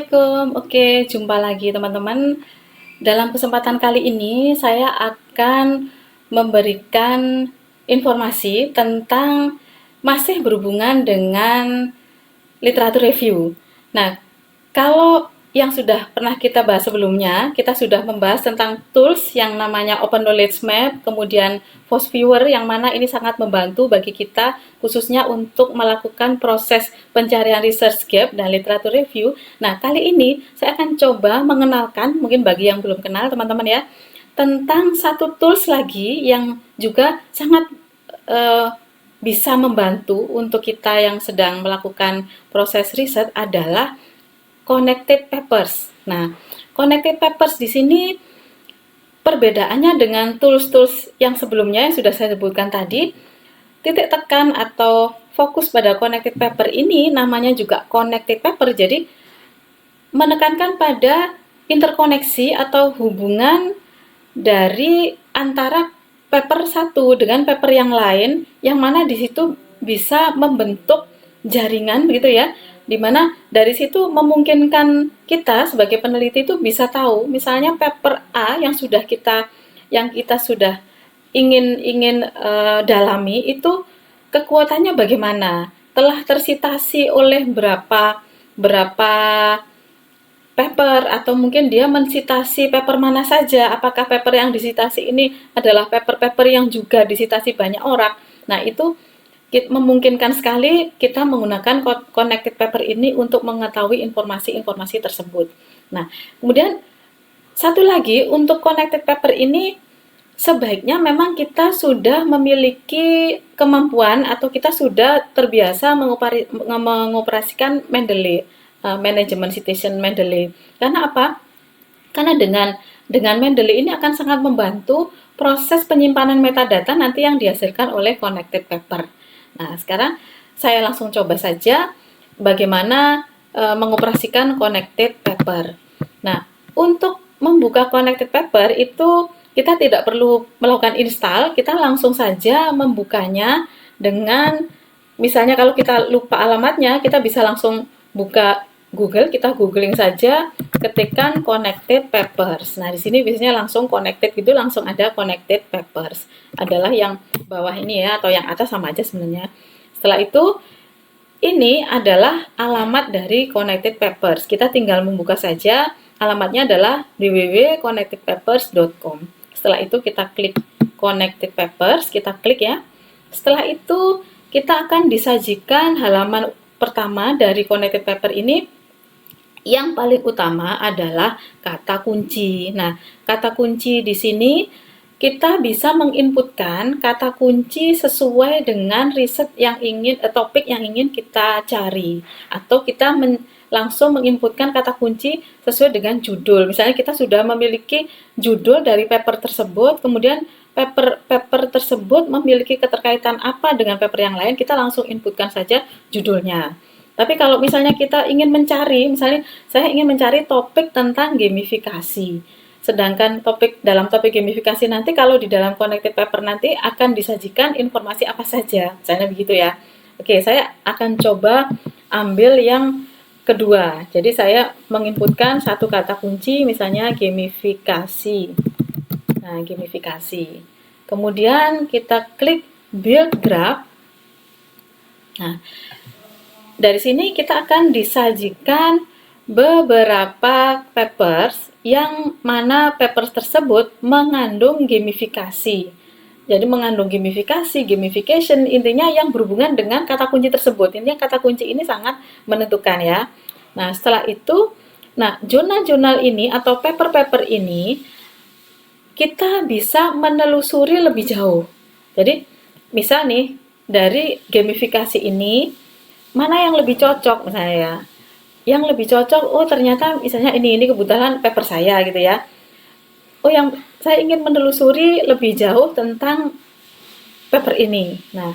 Assalamualaikum. Oke, jumpa lagi teman-teman. Dalam kesempatan kali ini saya akan memberikan informasi tentang masih berhubungan dengan literatur review. Nah, kalau yang sudah pernah kita bahas sebelumnya, kita sudah membahas tentang tools yang namanya Open Knowledge Map, kemudian Fast Viewer yang mana ini sangat membantu bagi kita khususnya untuk melakukan proses pencarian research gap dan literatur review. Nah, kali ini saya akan coba mengenalkan, mungkin bagi yang belum kenal teman-teman ya, tentang satu tools lagi yang juga sangat eh, bisa membantu untuk kita yang sedang melakukan proses riset adalah connected papers. Nah, connected papers di sini perbedaannya dengan tools-tools yang sebelumnya yang sudah saya sebutkan tadi, titik tekan atau fokus pada connected paper ini namanya juga connected paper. Jadi menekankan pada interkoneksi atau hubungan dari antara paper satu dengan paper yang lain, yang mana di situ bisa membentuk jaringan begitu ya, dimana dari situ memungkinkan kita sebagai peneliti itu bisa tahu misalnya paper A yang kita sudah ingin dalami itu kekuatannya bagaimana, telah tersitasi oleh berapa berapa paper, atau mungkin dia mensitasi paper mana saja, apakah paper yang disitasi ini adalah paper-paper yang juga disitasi banyak orang. Nah, itu memungkinkan sekali kita menggunakan connected paper ini untuk mengetahui informasi-informasi tersebut. Nah, kemudian satu lagi untuk connected paper ini sebaiknya memang kita sudah memiliki kemampuan atau kita sudah terbiasa mengoperasikan Mendeley, Management Citation Mendeley. Karena apa? Karena dengan Mendeley ini akan sangat membantu proses penyimpanan metadata nanti yang dihasilkan oleh connected paper. Nah, sekarang saya langsung coba saja bagaimana mengoperasikan connected paper. Nah, untuk membuka connected paper itu kita tidak perlu melakukan install, kita langsung saja membukanya dengan, misalnya kalau kita lupa alamatnya, kita bisa langsung buka Google, kita googling saja, ketikkan connected papers. Nah, di sini biasanya langsung connected gitu, langsung ada connected papers. Adalah yang bawah ini ya, atau yang atas sama aja sebenarnya. Setelah itu, ini adalah alamat dari connected papers. Kita tinggal membuka saja, alamatnya adalah www.connectedpapers.com. Setelah itu kita klik connected papers, kita klik ya. Setelah itu kita akan disajikan halaman pertama dari connected paper ini. Yang paling utama adalah kata kunci. Nah, kata kunci di sini kita bisa menginputkan kata kunci sesuai dengan riset yang topik yang ingin kita cari, atau kita langsung menginputkan kata kunci sesuai dengan judul. Misalnya kita sudah memiliki judul dari paper tersebut, kemudian paper tersebut memiliki keterkaitan apa dengan paper yang lain, kita langsung inputkan saja judulnya. Tapi kalau misalnya kita ingin mencari, misalnya saya ingin mencari topik tentang gamifikasi. Sedangkan dalam topik gamifikasi nanti kalau di dalam connected paper nanti akan disajikan informasi apa saja. Misalnya begitu ya. Oke, saya akan coba ambil yang kedua. Jadi saya menginputkan satu kata kunci, misalnya gamifikasi. Nah, gamifikasi. Kemudian kita klik build graph. Nah, dari sini kita akan disajikan beberapa papers yang mana papers tersebut mengandung gamifikasi. Jadi mengandung gamifikasi, gamification, intinya yang berhubungan dengan kata kunci tersebut. Intinya kata kunci ini sangat menentukan ya. Nah, setelah itu, jurnal-jurnal ini atau paper-paper ini kita bisa menelusuri lebih jauh. Jadi, misal nih, dari gamifikasi ini, mana yang lebih cocok misalnya ya, yang lebih cocok, oh ternyata misalnya ini kebetulan paper saya gitu ya, oh yang saya ingin menelusuri lebih jauh tentang paper ini. Nah,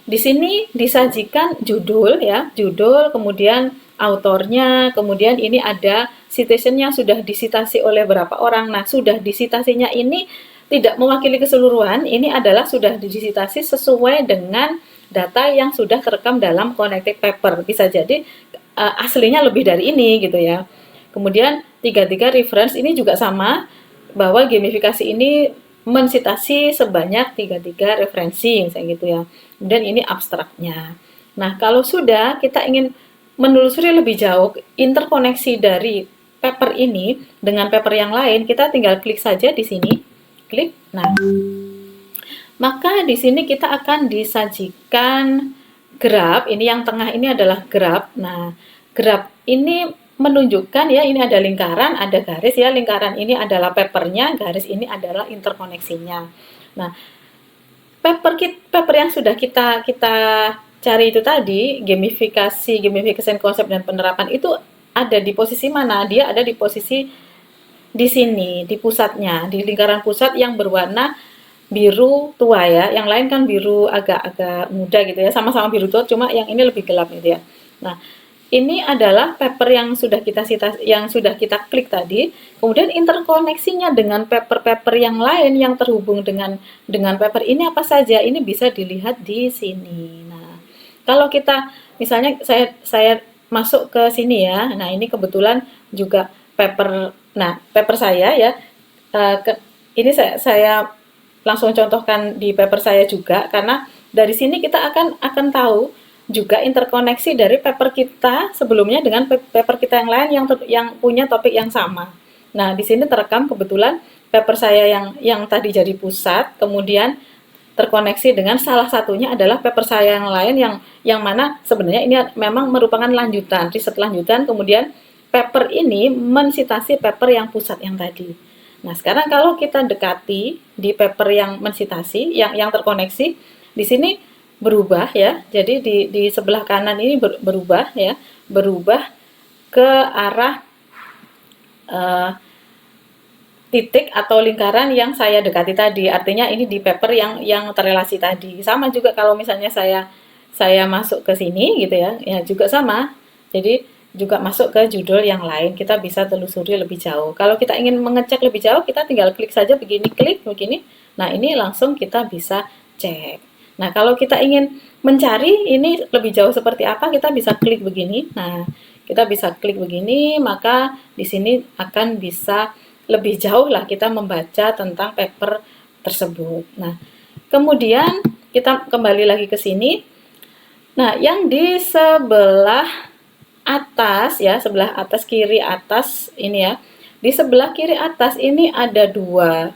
di sini disajikan judul ya, judul, kemudian autornya, kemudian ini ada citationnya sudah disitasi oleh berapa orang. Nah, sudah disitasinya ini tidak mewakili keseluruhan, ini adalah sudah disitasi sesuai dengan data yang sudah terekam dalam connected paper. Bisa jadi aslinya lebih dari ini gitu ya. Kemudian 33 reference ini juga sama, bahwa gamifikasi ini mensitasi sebanyak 33 referensi misalnya gitu ya. Kemudian ini abstraknya. Nah, kalau sudah kita ingin menelusuri lebih jauh interkoneksi dari paper ini dengan paper yang lain, kita tinggal klik saja di sini. Klik. Nah, maka di sini kita akan disajikan graf. Ini yang tengah ini adalah graf. Nah, graf ini menunjukkan ya, ini ada lingkaran, ada garis ya. Lingkaran ini adalah papernya, garis ini adalah interkoneksinya. Nah, paper yang sudah kita cari itu tadi, gamification konsep dan penerapan itu ada di posisi mana? Dia ada di posisi di sini, di pusatnya, di lingkaran pusat yang berwarna biru tua ya. Yang lain kan biru agak-agak muda gitu ya, sama-sama biru tua, cuma yang ini lebih gelap gitu ya. Nah, ini adalah paper yang sudah kita klik tadi. Kemudian interkoneksinya dengan paper-paper yang lain yang terhubung dengan paper ini apa saja? Ini bisa dilihat di sini. Nah, kalau kita misalnya saya masuk ke sini ya. Nah, ini kebetulan juga paper. Nah, paper saya ya. Ini saya langsung contohkan di paper saya juga, karena dari sini kita akan tahu juga interkoneksi dari paper kita sebelumnya dengan paper kita yang lain yang punya topik yang sama. Nah, di sini terekam kebetulan paper saya yang tadi jadi pusat, kemudian terkoneksi dengan salah satunya adalah paper saya yang lain yang mana sebenarnya ini memang merupakan lanjutan, riset lanjutan, kemudian paper ini mensitasi paper yang pusat yang tadi. Nah, sekarang kalau kita dekati di paper yang mensitasi, yang terkoneksi, di sini berubah ya. Jadi di sebelah kanan ini berubah ya, berubah ke arah titik atau lingkaran yang saya dekati tadi. Artinya ini di paper yang terrelasi tadi. Sama juga kalau misalnya saya masuk ke sini gitu ya, ya juga sama. Jadi juga masuk ke judul yang lain, kita bisa telusuri lebih jauh. Kalau kita ingin mengecek lebih jauh, kita tinggal klik saja begini, klik begini. Nah, ini langsung kita bisa cek. Nah, kalau kita ingin mencari ini lebih jauh seperti apa, kita bisa klik begini. Nah, kita bisa klik begini, maka di sini akan bisa lebih jauh lah kita membaca tentang paper tersebut. Nah, kemudian kita kembali lagi ke sini. Nah, yang di sebelah atas ya, sebelah atas kiri atas ini ya. Di sebelah kiri atas ini ada dua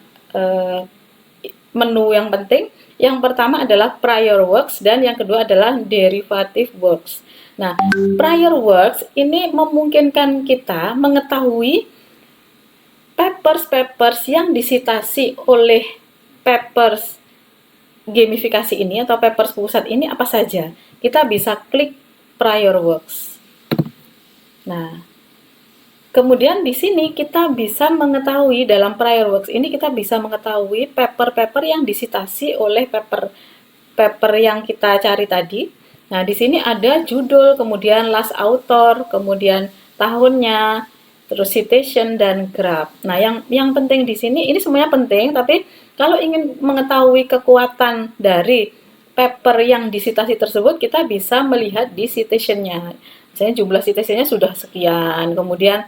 menu yang penting. Yang pertama adalah prior works dan yang kedua adalah derivative works. Nah, prior works ini memungkinkan kita mengetahui papers yang disitasi oleh papers gamifikasi ini atau papers pusat ini apa saja. Kita bisa klik prior works. Nah, kemudian di sini kita bisa mengetahui dalam prior works ini kita bisa mengetahui paper-paper yang disitasi oleh paper yang kita cari tadi. Nah, di sini ada judul, kemudian last author, kemudian tahunnya, terus citation dan graph. Nah, yang penting di sini ini semuanya penting, tapi kalau ingin mengetahui kekuatan dari paper yang disitasi tersebut, kita bisa melihat di citation-nya. Misalnya jumlah citation-nya sudah sekian, kemudian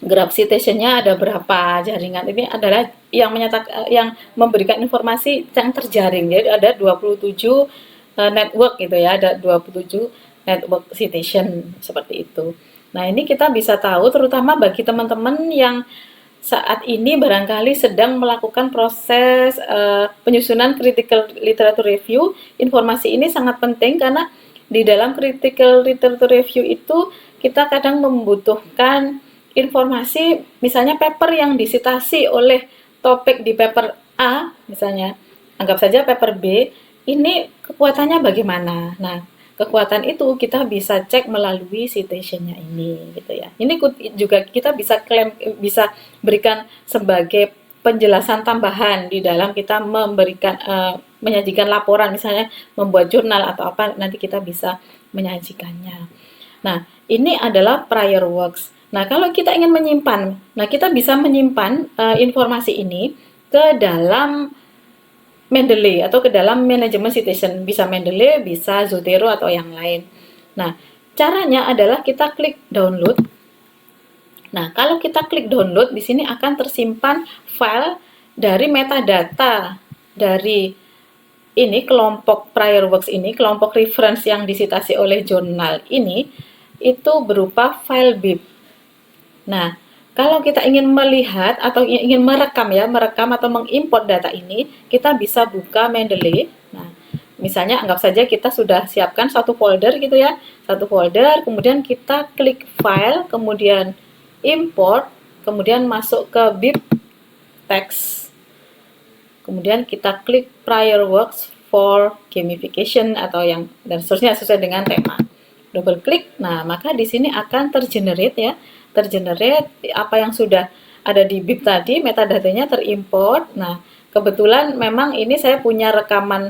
graph citation-nya ada berapa, jaringan ini adalah yang memberikan informasi yang terjaring. Jadi ada 27 network gitu ya, ada 27 network citation seperti itu. Nah, ini kita bisa tahu terutama bagi teman-teman yang saat ini barangkali sedang melakukan proses penyusunan critical literature review. Informasi ini sangat penting karena di dalam critical literature review itu kita kadang membutuhkan informasi, misalnya paper yang disitasi oleh topik di paper A, misalnya, anggap saja paper B, ini kekuatannya bagaimana. Nah, kekuatan itu kita bisa cek melalui citation-nya ini, gitu ya. Ini juga kita bisa klaim, bisa berikan sebagai penjelasan tambahan di dalam kita memberikan menyajikan laporan, misalnya membuat jurnal atau apa, nanti kita bisa menyajikannya. Nah, ini adalah prior works. Nah, kalau kita ingin menyimpan, nah kita bisa menyimpan informasi ini ke dalam Mendeley atau ke dalam manajemen citation, bisa Mendeley, bisa Zotero atau yang lain. Nah, Caranya adalah kita klik download. Nah, kalau kita klik download, di sini akan tersimpan file dari metadata dari ini kelompok prior works ini, kelompok reference yang disitasi oleh jurnal ini, itu berupa file bib. Nah, kalau kita ingin melihat atau ingin merekam atau mengimport data ini, kita bisa buka Mendeley. Nah, misalnya anggap saja kita sudah siapkan satu folder gitu ya, satu folder, kemudian kita klik file, kemudian import, kemudian masuk ke bib text, kemudian kita klik prior works for gamification atau yang dan seterusnya sesuai dengan tema. Double klik, nah maka di sini akan tergenerate ya, tergenerate apa yang sudah ada di bib tadi, metadatanya terimport. Nah, kebetulan memang ini saya punya rekaman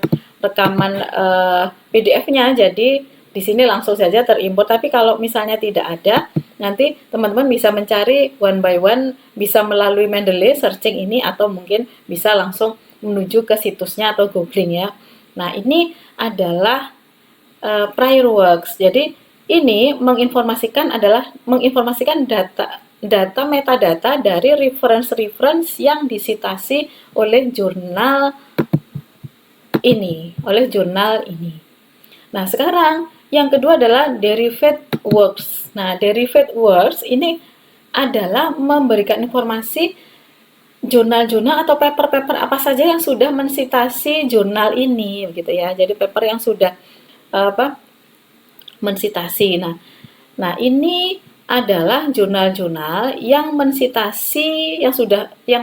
PDF-nya, jadi di sini langsung saja terimport. Tapi kalau misalnya tidak ada, nanti teman-teman bisa mencari one by one, bisa melalui Mendeley searching ini, atau mungkin bisa langsung menuju ke situsnya atau googling ya. Nah, ini adalah prior works. Jadi ini menginformasikan data metadata dari reference yang disitasi oleh jurnal ini, Nah, sekarang yang kedua adalah derived works. Nah, derived works ini adalah memberikan informasi jurnal-jurnal atau paper-paper apa saja yang sudah mensitasi jurnal ini, gitu ya. Jadi paper yang sudah mensitasi. Nah, ini adalah jurnal-jurnal yang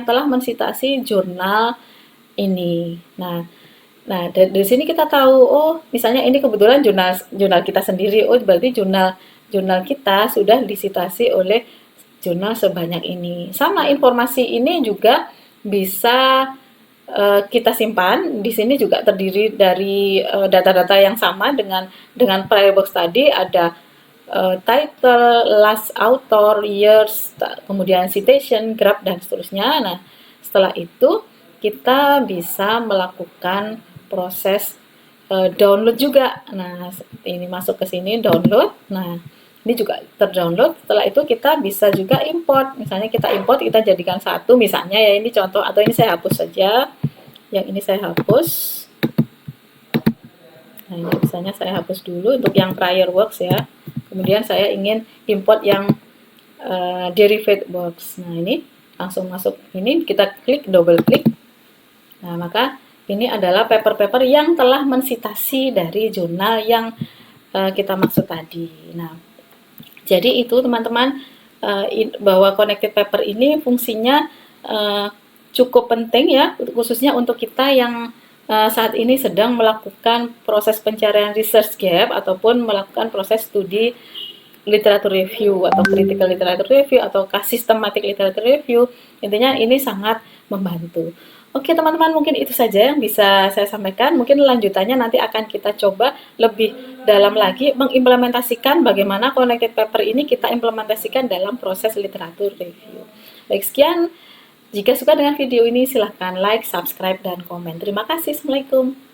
telah mensitasi jurnal ini. Nah, dari sini kita tahu, oh, misalnya ini kebetulan jurnal kita sendiri. Oh, berarti jurnal kita sudah disitasi oleh jurnal sebanyak ini. Sama informasi ini juga bisa kita simpan. Di sini juga terdiri dari data-data yang sama dengan prior works tadi, ada title, last author, years, kemudian citation, graph, dan seterusnya. Nah, setelah itu kita bisa melakukan proses download juga. Nah, ini masuk ke sini download. Nah, ini juga terdownload. Setelah itu kita bisa juga import. Misalnya kita import, kita jadikan satu, misalnya ya ini contoh, atau ini saya hapus saja. Yang ini saya hapus. Nah, ini misalnya saya hapus dulu untuk yang prior works ya. Kemudian saya ingin import yang derived works. Nah, ini langsung masuk. Ini kita klik, double klik. Nah, maka ini adalah paper-paper yang telah mensitasi dari jurnal yang kita maksud tadi. Nah, jadi itu teman-teman, bahwa connected paper ini fungsinya cukup penting ya, khususnya untuk kita yang saat ini sedang melakukan proses pencarian research gap ataupun melakukan proses studi literatur review atau critical literature review atau systematic literature review. Intinya ini sangat membantu. Oke teman-teman, mungkin itu saja yang bisa saya sampaikan. Mungkin lanjutannya nanti akan kita coba lebih dalam lagi mengimplementasikan bagaimana connected paper ini kita implementasikan dalam proses literatur review. Baik, sekian. Jika suka dengan video ini silahkan like, subscribe, dan komen. Terima kasih. Assalamualaikum.